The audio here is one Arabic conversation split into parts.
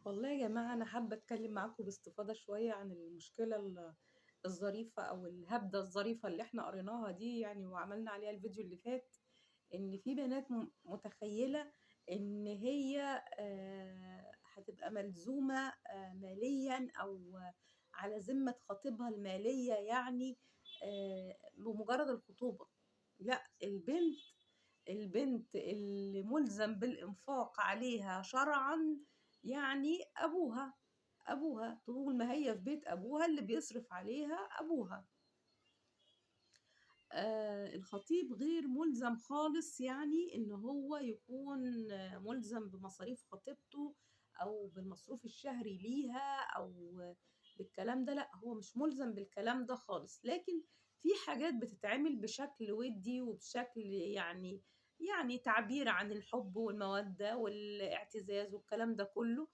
والله يا جماعة أنا حابة أتكلم معاكم باستفاضة شوية عن المشكلة الظريفة أو الهبدة الظريفة اللي إحنا قريناها دي يعني وعملنا عليها الفيديو اللي فات، إن في بنات متخيلة إن هي هتبقى ملزومة ماليًا أو على ذمة خطيبها المالية يعني بمجرد الخطوبة. لأ، البنت اللي مُلزم بالإنفاق عليها شرعًا يعني أبوها، طول ما هي في بيت أبوها اللي بيصرف عليها أبوها. الخطيب غير مُلزم خالص يعني إن هو يكون مُلزم بمصاريف خطيبته أو بالمصروف الشهري ليها أو بالكلام ده، لأ، هو مش مُلزم بالكلام ده خالص، لكن في حاجات بتتعمل بشكل وِدّي وبشكل يعني تعبير عن الحُب والمَوَدّة والاعتزاز والكلام ده كُلّه.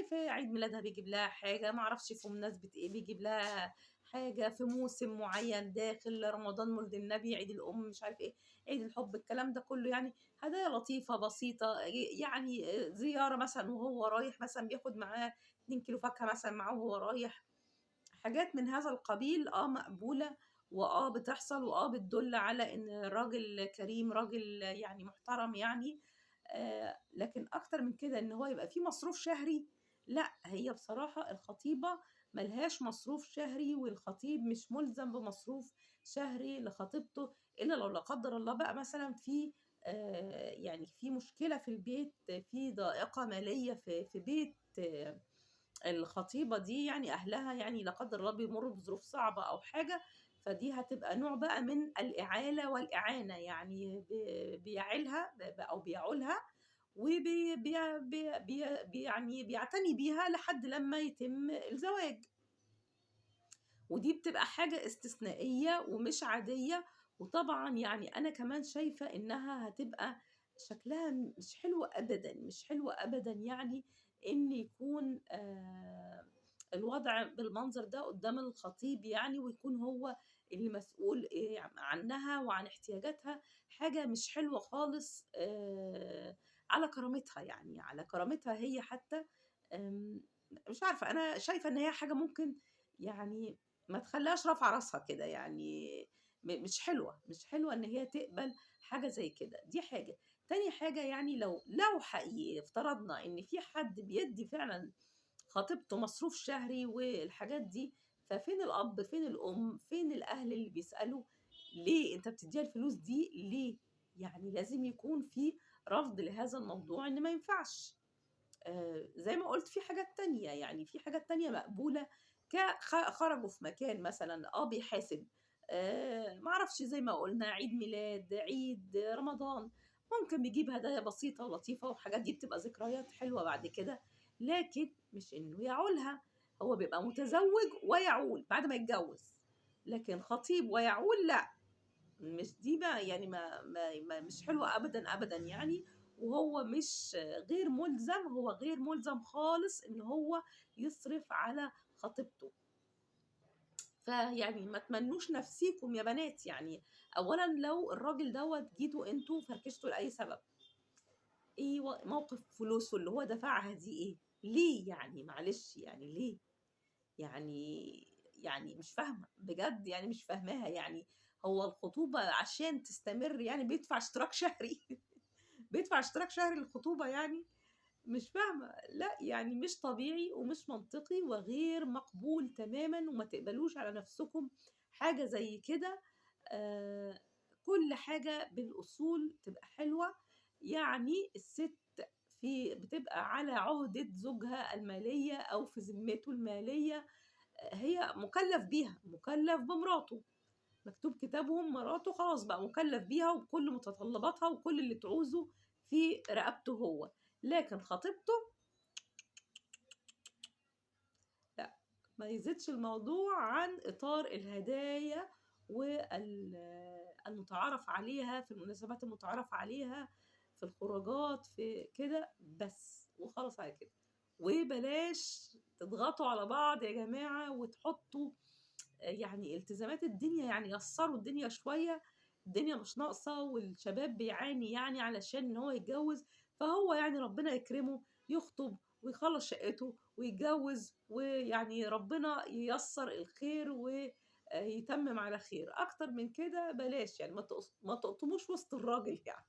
في عيد ميلادها بيجيب لها حاجة، ما أعرفش في مناسبة إيه بيجيب لها حاجة، في موسم معيّن داخل، رمضان مولد النبي، عيد الأم، مش عارف إيه، عيد الحب، الكلام ده كلّه يعني هدايا لطيفة بسيطة، يعني زيارة مثلًا وهو رايح مثلًا بياخد معاه 2 كيلو فاكهة مثلًا معاه وهو رايح، حاجات من هذا القبيل مقبولة، بتحصل، بتدُل على إن راجل كريم، راجل يعني محترم يعني. لكن أكتر من كده إن هو يبقى في مصروف شهري، لأ، هي بصراحة الخطيبة ما لهاش مصروف شهري، والخطيب مش مُلزم بمصروف شهري لخطيبته، إلا لو لا قدّر الله بقى مثلًا في يعني في مشكلة في البيت، في ضائقة مالية في بيت الخطيبة دي يعني أهلها يعني لا قدّر الله بيمرّوا بظروف صعبة أو حاجة، فدي هتبقى نوع بقى من الإعالة والإعانة، يعني بيعيلها أو بيعولها وبي بي بي بي بي يعني بيعتني بيها لحد لمّا يتم الزواج. ودي بتبقى حاجة استثنائية ومش عادية، وطبعًا يعني أنا كمان شايفة إنها هتبقى شكلها مش حلو أبدًا، مش حلو أبدًا يعني إن يكون الوضع بالمنظر ده قدّام الخطيب يعني، ويكون هو اللي مسؤول عنها وعن احتياجاتها، حاجة مش حلوة خالص على كرامتها يعني، على كرامتها هي حتى. آمم، مش عارفة، أنا شايفة إن هي حاجة ممكن يعني ما تخلّيهاش رافعة راسها كده، يعني مش حلوة، مش حلوة إن هي تقبل حاجة زي كده، دي حاجة. تاني حاجة يعني لو حقيقي افترضنا إن في حد بيدّي فعلًا خطيبته مصروف شهري والحاجات دي، ففين الأب، فين الأم، فين الأهل اللي بيسألوا ليه أنت بتدّيها الفلوس دي ليه؟ يعني لازم يكون في رفض لهذا الموضوع إن ما ينفعش. زي ما قُلت في حاجات تانية، يعني في حاجات تانية مقبولة ك خرجوا في مكان مثلًا بيحاسب، ما أعرفش زي ما قُلنا عيد ميلاد، عيد، رمضان، ممكن بيجيب هدايا بسيطة ولطيفة والحاجات دي بتبقى ذكريات حلوة بعد كده، لكن مش إنه يعولها، هو بيبقى متزوج ويعول بعد ما يتجوز، لكن خطيب ويعول لأ. مش دي بقى يعني ما مش حلوة أبدًا، أبدًا يعني، وهو مش غير مُلزم، هو غير مُلزم خالص إن هو يصرف على خطيبته. فيعني ما تمنّوش نفسيكم يا بنات، يعني أولًا لو الراجل دوّة جيتوا أنتم فركشتوا لأي سبب، إيه موقف فلوسه اللي هو دفعها دي إيه؟ ليه يعني معلش يعني ليه؟ يعني مش فاهمة، بجد يعني مش فاهماها، يعني هو الخطوبة عشان تستمر يعني بيدفع اشتراك شهري بيدفع اشتراك شهري للخطوبة يعني؟ مش فاهمة، لأ يعني مش طبيعي ومش منطقي وغير مقبول تمامًا وما تقبلوش على نفسكم حاجة زي كده. آآ كل حاجة بالأصول تبقى حلوة، يعني الست بتبقى على عُهدة زوجها المالية أو في ذمته المالية، هي مُكلّف بيها، مُكلّف بمراته، مكتوب كتابهم مراته خلاص بقى مُكلّف بيها وبكل متطلباتها وكل اللي تعوزه في رقبته هو، لكن خطيبته لأ، ما يزيدش الموضوع عن إطار الهدايا المُتعارف عليها في المناسبات المُتعارف عليها، في الخروجات، في كده بس، وخلاص على كده. وبلاش تضغطوا على بعض يا جماعة وتحطّوا يعني التزامات الدنيا، يعني يسّروا الدنيا شوية، الدنيا مش ناقصة والشباب بيعاني يعني علشان إن هو يتجوّز، فهو يعني ربنا يكرمه يخطب ويخلّص شقته ويتجوّز، ويعني ربنا ييسّر الخير يتمم على خير، أكتر من كده بلاش يعني ما تقطموش وسط الراجل يعني.